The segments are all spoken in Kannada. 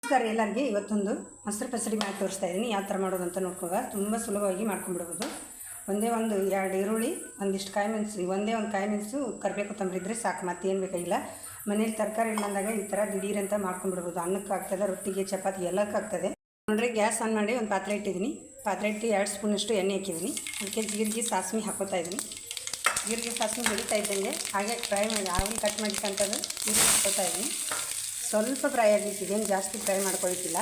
ನಮಸ್ಕಾರ ಎಲ್ಲರಿಗೆ. ಇವತ್ತೊಂದು ಮೊಸರು ಪಸಡಿ ಮಾಡಿ ತೋರಿಸ್ತಾ ಇದ್ದೀನಿ. ಯಾವ ಥರ ಮಾಡೋದು ಅಂತ ನೋಡ್ಕೊಳ್ಳುವ. ತುಂಬ ಸುಲಭವಾಗಿ ಮಾಡ್ಕೊಂಡ್ಬಿಡ್ಬೋದು. ಒಂದೇ ಒಂದು 2 ಈರುಳ್ಳಿ, ಒಂದಿಷ್ಟು ಕಾಯಿ ಮೆಣಸು, ಒಂದೇ ಒಂದು ಕಾಯಿ ಮೆಣಸು, ಕರಿಬೇವು ಕೊತ್ತಂಬರಿ ಇದ್ದರೆ ಸಾಕು, ಮತ್ತೇನು ಬೇಕಾಗಿಲ್ಲ. ಮನೇಲಿ ತರಕಾರಿ ಇಲ್ಲ ಅಂದಾಗ ಈ ಥರ ದಿಢೀರಂತ ಮಾಡ್ಕೊಂಡ್ಬಿಡ್ಬೋದು. ಅನ್ನಕ್ಕೆ ಆಗ್ತದೆ, ರೊಟ್ಟಿಗೆ, ಚಪಾತಿ ಎಲ್ಲಕ್ಕೂ ಆಗ್ತದೆ. ನೋಡ್ರಿ, ಗ್ಯಾಸ್ ಆನ್ ಮಾಡಿ ಒಂದು ಪಾತ್ರೆ ಇಟ್ಟಿದ್ದೀನಿ. ಪಾತ್ರೆ ಇಟ್ಟು 2 ಸ್ಪೂನಷ್ಟು ಎಣ್ಣೆ ಹಾಕಿದ್ದೀನಿ. ಅದಕ್ಕೆ ಜೀರಿಗೆ ಸಾಸಿವೆ ಹಾಕೋತಾ ಇದ್ದೀನಿ. ಜೀರಿಗೆ ಸಾಸಿವೆ ಬೆಳೀತಾ ಇದ್ದಂಗೆ ಹಾಗೆ ಫ್ರೈ ಮಾಡಿ ಆವಿಲ್ ಕಟ್ ಮಾಡಿಕ್ಕಂಥದ್ದು ಜೀರಿಗೆ ಹಾಕೋತಾ ಇದ್ದೀನಿ. ಸ್ವಲ್ಪ ಫ್ರೈ ಆಗಲಿಕ್ಕೆ, ಏನು ಜಾಸ್ತಿ ಫ್ರೈ ಮಾಡ್ಕೊಳ್ಳಿಕ್ಕಿಲ್ಲ.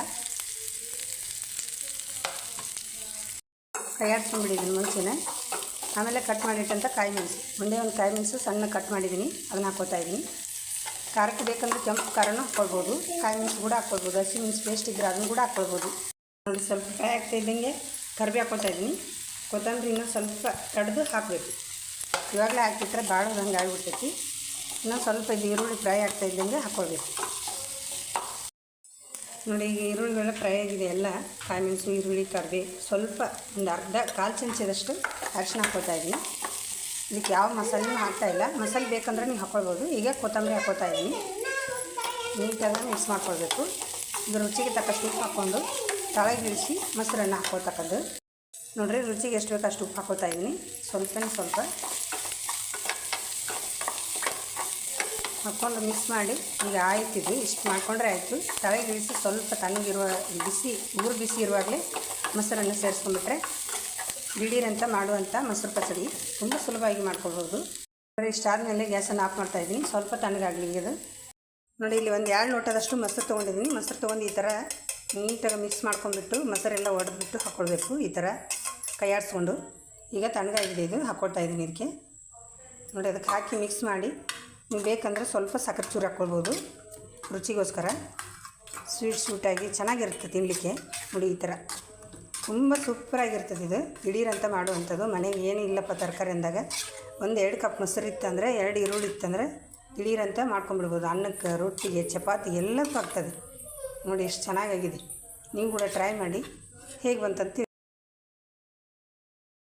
ಕೈ ಆಡ್ಸ್ಕೊಂಡ್ಬಿಟ್ಟಿದ್ದೀನಿ ಮುಂಚೆನೇ. ಆಮೇಲೆ ಕಟ್ ಮಾಡಿಟ್ಟಂಥ ಕಾಯಿ ಮೆಣಸು, ಒಂದೇ ಒಂದು ಕಾಯಿ ಮೆಣಸು ಸಣ್ಣ ಕಟ್ ಮಾಡಿದ್ದೀನಿ, ಅದನ್ನು ಹಾಕೋತಾ ಇದ್ದೀನಿ. ಖಾರಕ್ಕೆ ಬೇಕಂದ್ರೆ ಕೆಂಪು ಖಾರನೂ ಹಾಕ್ಕೊಳ್ಬೋದು, ಕಾಯಿ ಮೆಣಸು ಕೂಡ ಹಾಕ್ಕೊಳ್ಬೋದು. ಹಸಿ ಮೆಣಸು ಪೇಸ್ಟ್ ಇದ್ದರೆ ಅದನ್ನು ಕೂಡ ಹಾಕ್ಕೊಳ್ಬೋದು. ನೋಡಿ, ಸ್ವಲ್ಪ ಫ್ರೈ ಆಗ್ತಾ ಇದ್ದಂಗೆ ಕರಿಬೇವು ಹಾಕೋತಾ ಇದ್ದೀನಿ. ಕೊತ್ತಂಬರಿ ಇನ್ನೂ ಸ್ವಲ್ಪ ಕಡ್ದು ಹಾಕಬೇಕು. ಇವಾಗಲೇ ಹಾಕಿಟ್ರೆ ಭಾಳ ಹಂಗೆ ಆಗಿಬಿಡ್ತೈತಿ. ಇನ್ನೊಂದು ಸ್ವಲ್ಪ ಇದು ಈರುಳ್ಳಿ ಫ್ರೈ ಆಗ್ತಾ ಇದ್ದಂಗೆ ಹಾಕ್ಕೊಳ್ಬೇಕು. ನೋಡಿ, ಈಗ ಈರುಳ್ಳಿಗೆಲ್ಲ ಫ್ರೈ ಆಗಿದೆ ಎಲ್ಲ. ಕಾಯಿ ಮೆಣಸು, ಈರುಳ್ಳಿ, ಕರಿಬೇವು, ಸ್ವಲ್ಪ ಒಂದು ಕಾಲು ಚಮಚದಷ್ಟು ಅರಿಶಿನ ಹಾಕ್ಕೊತಾ ಇದ್ದೀನಿ. ಇದಕ್ಕೆ ಯಾವ ಮಸಾಲೆನೂ ಹಾಕ್ತಾಯಿಲ್ಲ. ಮಸಾಲೆ ಬೇಕಂದ್ರೆ ನೀವು ಹಾಕ್ಕೊಳ್ಬೋದು. ಈಗ ಕೊತ್ತಂಬರಿ ಹಾಕ್ಕೊತಾ ಇದ್ದೀನಿ. ನೀಟಾಗಿ ಮಿಕ್ಸ್ ಮಾಡ್ಕೊಳ್ಬೇಕು. ಇದು ರುಚಿಗೆ ತಕ್ಕಷ್ಟು ಉಪ್ಪು ಹಾಕ್ಕೊಂಡು ತಳಗಿಳಿಸಿ ಮೊಸರನ್ನು ಹಾಕ್ಕೊಳ್ತಕ್ಕದ್ದು. ನೋಡಿರಿ, ರುಚಿಗೆ ಎಷ್ಟು ಬೇಕು ಅಷ್ಟು ಉಪ್ಪು ಹಾಕ್ಕೊತಾ ಇದ್ದೀನಿ. ಸ್ವಲ್ಪ ಹಾಕ್ಕೊಂಡು ಮಿಕ್ಸ್ ಮಾಡಿ ಈಗ ಆಯ್ತಿದ್ದು ಇಷ್ಟು ಮಾಡ್ಕೊಂಡ್ರೆ ಆಯಿತು. ತಳಗಿಳಿಸಿ ಸ್ವಲ್ಪ ತಣ್ಣಗಿರುವ ಬಿಸಿ ಇರುವಾಗಲೇ ಮೊಸರನ್ನು ಸೇರಿಸ್ಕೊಂಡ್ಬಿಟ್ರೆ ದಿಢೀರಂತ ಮಾಡುವಂಥ ಮೊಸರು ಪಚಡಿ ತುಂಬ ಸುಲಭವಾಗಿ ಮಾಡ್ಕೊಳ್ಬೋದು. ಇಷ್ಟಾದಮೇಲೆ ಗ್ಯಾಸನ್ನು ಆಫ್ ಮಾಡ್ತಾಯಿದ್ದೀನಿ. ಸ್ವಲ್ಪ ತಣ್ಣಗಾಗಲಿ ಇದು. ನೋಡಿ, ಇಲ್ಲಿ ಒಂದು 2 ಲೋಟದಷ್ಟು ಮೊಸರು ತೊಗೊಂಡಿದ್ದೀನಿ. ಮೊಸರು ತೊಗೊಂಡು ಈ ಥರ ನೀಟಾಗಿ ಮಿಕ್ಸ್ ಮಾಡ್ಕೊಂಡ್ಬಿಟ್ಟು ಮೊಸರೆಲ್ಲ ಒಡೆದ್ಬಿಟ್ಟು ಹಾಕ್ಕೊಳ್ಬೇಕು. ಈ ಥರ ಕೈ ಆಡಿಸ್ಕೊಂಡು. ಈಗ ತಣ್ಣಗಾಗಿದೆ ಇದು, ಹಾಕ್ಕೊಳ್ತಾ ಇದ್ದೀನಿ ಇದಕ್ಕೆ. ನೋಡಿ, ಅದಕ್ಕೆ ಹಾಕಿ ಮಿಕ್ಸ್ ಮಾಡಿ. ನೀವು ಬೇಕಂದರೆ ಸ್ವಲ್ಪ ಸಕ್ಕರೆ ಚೂರು ಹಾಕ್ಕೊಳ್ಬೋದು ರುಚಿಗೋಸ್ಕರ. ಸ್ವೀಟಾಗಿ ಚೆನ್ನಾಗಿರುತ್ತೆ ತಿನ್ನಲಿಕ್ಕೆ. ನೋಡಿ, ಈ ಥರ ತುಂಬ ಸೂಪರಾಗಿರ್ತದೆ ಇದು. ದಿಢೀರಂತ ಮಾಡುವಂಥದ್ದು. ಮನೆಗೆ ಏನೂ ಇಲ್ಲಪ್ಪ ತರಕಾರಿ ಅಂದಾಗ ಒಂದು 2 ಕಪ್ ಮೊಸರು ಇತ್ತಂದರೆ, 2 ಈರುಳ್ಳಿ ಇತ್ತಂದರೆ ದಿಢೀರಂತ ಮಾಡ್ಕೊಂಡ್ಬಿಡ್ಬೋದು. ಅನ್ನಕ್ಕೆ, ರೊಟ್ಟಿಗೆ, ಚಪಾತಿ ಎಲ್ಲಕ್ಕೂ ಆಗ್ತದೆ. ನೋಡಿ, ಎಷ್ಟು ಚೆನ್ನಾಗಾಗಿದೆ. ನೀವು ಕೂಡ ಟ್ರೈ ಮಾಡಿ, ಹೇಗೆ ಬಂತಂತ